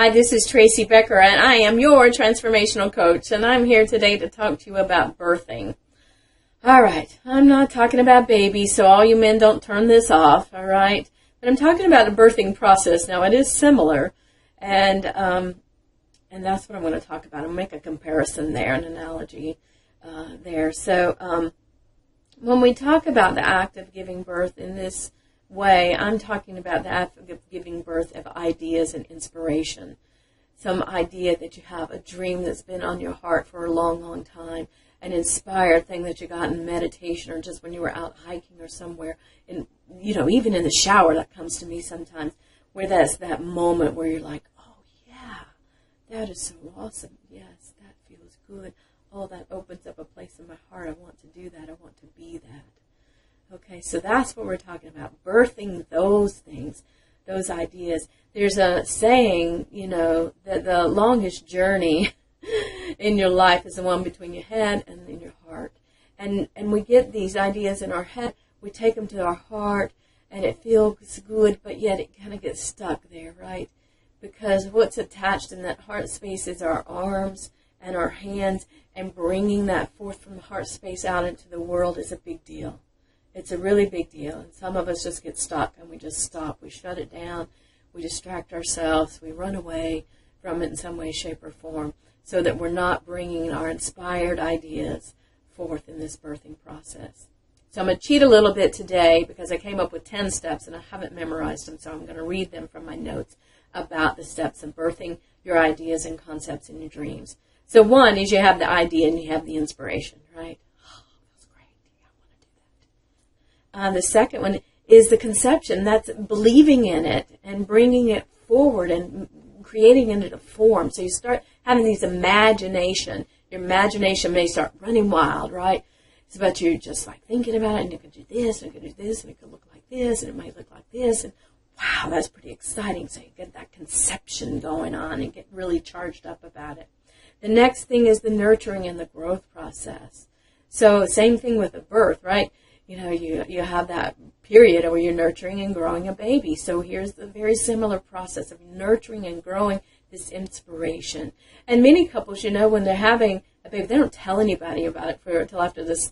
Hi, this is Tracy Becker, and I am your transformational coach, and I'm here today to talk to you about birthing. All right, I'm not talking about babies, so all you men don't turn this off, all right? But I'm talking about the birthing process. Now, it is similar, and that's what I'm going to talk about. I'll make a comparison there, an analogy there. So when we talk about the act of giving birth in this way, I'm talking about the act of giving birth of ideas and inspiration. Some idea that you have, a dream that's been on your heart for a long, long time, an inspired thing that you got in meditation or just when you were out hiking or somewhere. And, you know, even in the shower, that comes to me sometimes, where that's that moment where you're like, oh, yeah, that is so awesome. Yes, that feels good. Oh, that opens up a place in my heart. I want to do that. I want to be that. Okay, so that's what we're talking about, birthing those things, those ideas. There's a saying, you know, that the longest journey in your life is the one between your head and in your heart. And we get these ideas in our head, we take them to our heart, and it feels good, but yet it kind of gets stuck there, right? Because what's attached in that heart space is our arms and our hands, and bringing that forth from the heart space out into the world is a big deal. It's a really big deal, and some of us just get stuck, and we just stop. We shut it down. We distract ourselves. We run away from it in some way, shape, or form, so that we're not bringing our inspired ideas forth in this birthing process. So I'm going to cheat a little bit today because I came up with 10 steps, and I haven't memorized them, so I'm going to read them from my notes about the steps of birthing your ideas and concepts in your dreams. So one is you have the idea and you have the inspiration, right? The second one is the conception. That's believing in it and bringing it forward and creating it in a form. So you start having these imagination. Your imagination may start running wild, right? It's about you just like thinking about it, and you could do this, and you could do this, and it could look like this, and it might look like this, and wow, that's pretty exciting. So you get that conception going on and get really charged up about it. The next thing is the nurturing and the growth process. So same thing with the birth, right? You know, you have that period where you're nurturing and growing a baby. So here's the very similar process of nurturing and growing this inspiration. And many couples, you know, when they're having a baby, they don't tell anybody about it till after this,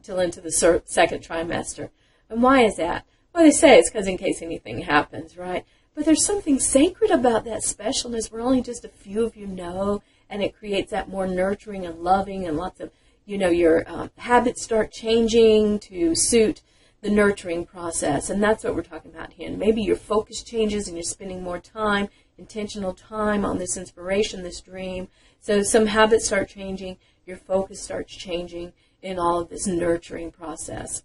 till into the second trimester. And why is that? Well, they say it's because in case anything happens, right? But there's something sacred about that specialness where only just a few of you know, and it creates that more nurturing and loving and lots of, you know, your habits start changing to suit the nurturing process. And that's what we're talking about here. And maybe your focus changes and you're spending more time, intentional time on this inspiration, this dream. So some habits start changing. Your focus starts changing in all of this nurturing process.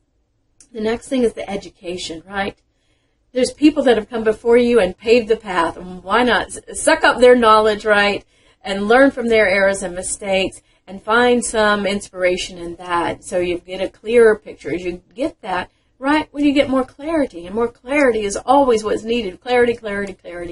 The next thing is the education, right? There's people that have come before you and paved the path. And why not suck up their knowledge, right? And learn from their errors and mistakes. And find some inspiration in that so you get a clearer picture. As you get that, right, when you get more clarity. And more clarity is always what's needed. Clarity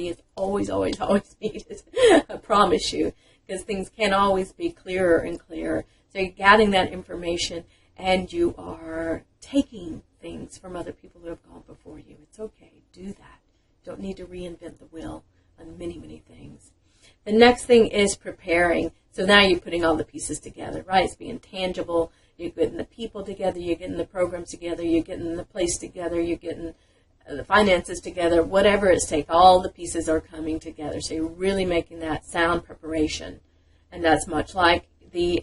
is always, always, always needed. I promise you. Because things can't always be clearer and clearer. So you're getting that information and you are taking things from other people who have gone before you. It's okay. Do that. Don't need to reinvent the wheel on many, many things. The next thing is preparing. So now you're putting all the pieces together, right? It's being tangible. You're getting the people together. You're getting the programs together. You're getting the place together. You're getting the finances together. Whatever it's take, all the pieces are coming together. So you're really making that sound preparation. And that's much like the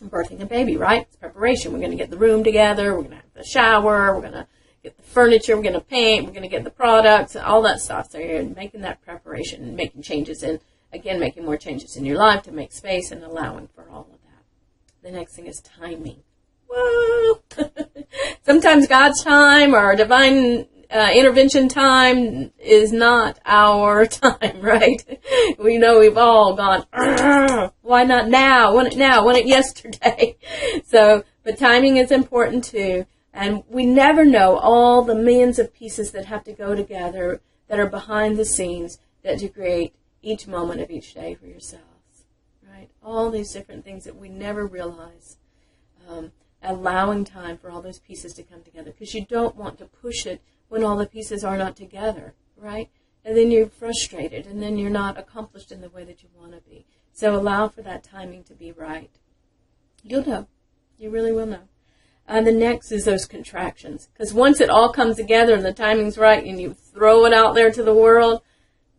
birthing a baby, right? It's preparation. We're going to get the room together. We're going to have the shower. We're going to get the furniture. We're going to paint. We're going to get the products, all that stuff. So you're making that preparation and making changes in. Again, making more changes in your life to make space and allowing for all of that. The next thing is timing. Whoa! Sometimes God's time or divine intervention time is not our time, right? We know we've all gone, why not now? Want it now? Want it yesterday? So, but timing is important too. And we never know all the millions of pieces that have to go together that are behind the scenes that to create each moment of each day for yourselves, right? All these different things that we never realize. Allowing time for all those pieces to come together because you don't want to push it when all the pieces are not together, right? and then you're frustrated, and then you're not accomplished in the way that you want to be. So allow for that timing to be right. You'll know. You really will know. The next is those contractions. Because once it all comes together and the timing's right and you throw it out there to the world,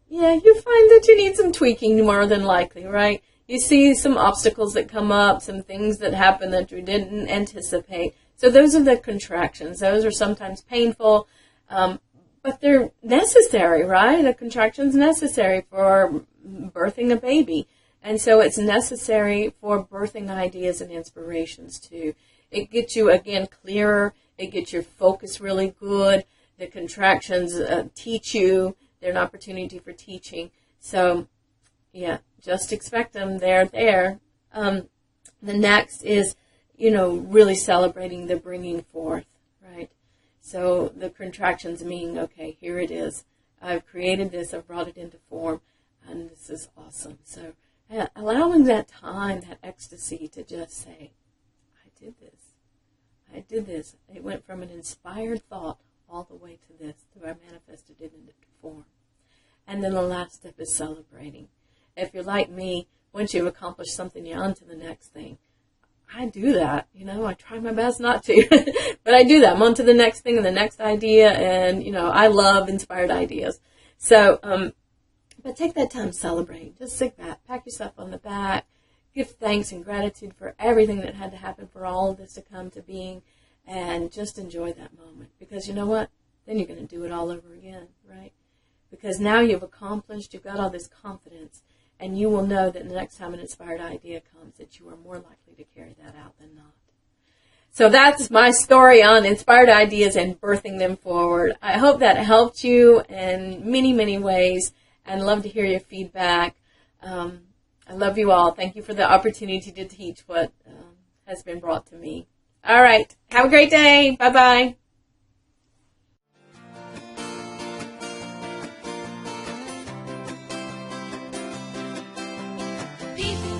yeah, you find that you need some tweaking more than likely, right? You see some obstacles that come up, some things that happen that you didn't anticipate. So those are the contractions. Those are sometimes painful, but they're necessary, right? A contraction's necessary for birthing a baby. And so it's necessary for birthing ideas and inspirations too. It gets you, again, clearer. It gets your focus really good. The contractions teach you. They're an opportunity for teaching. So, yeah, just expect them. They're there. The next is, really celebrating the bringing forth, right? So the contractions mean, okay, here it is. I've created this. I've brought it into form, and this is awesome. So allowing that time, that ecstasy to just say, I did this. I did this. It went from an inspired thought all the way to this, to I manifested it into form. And then the last step is celebrating. If you're like me, once you've accomplished something, you're on to the next thing. I do that, I try my best not to, but I do that. I'm on to the next thing and the next idea, and, I love inspired ideas. So, but take that time to celebrate. Just sit back, pat yourself on the back, give thanks and gratitude for everything that had to happen for all of this to come to being, and just enjoy that moment. Because you know what? Then you're going to do it all over again, right? Because now you've accomplished, you've got all this confidence, and you will know that the next time an inspired idea comes, that you are more likely to carry that out than not. So that's my story on inspired ideas and birthing them forward. I hope that helped you in many, many ways, and love to hear your feedback. I love you all. Thank you for the opportunity to teach what has been brought to me. All right. Have a great day. Bye-bye. People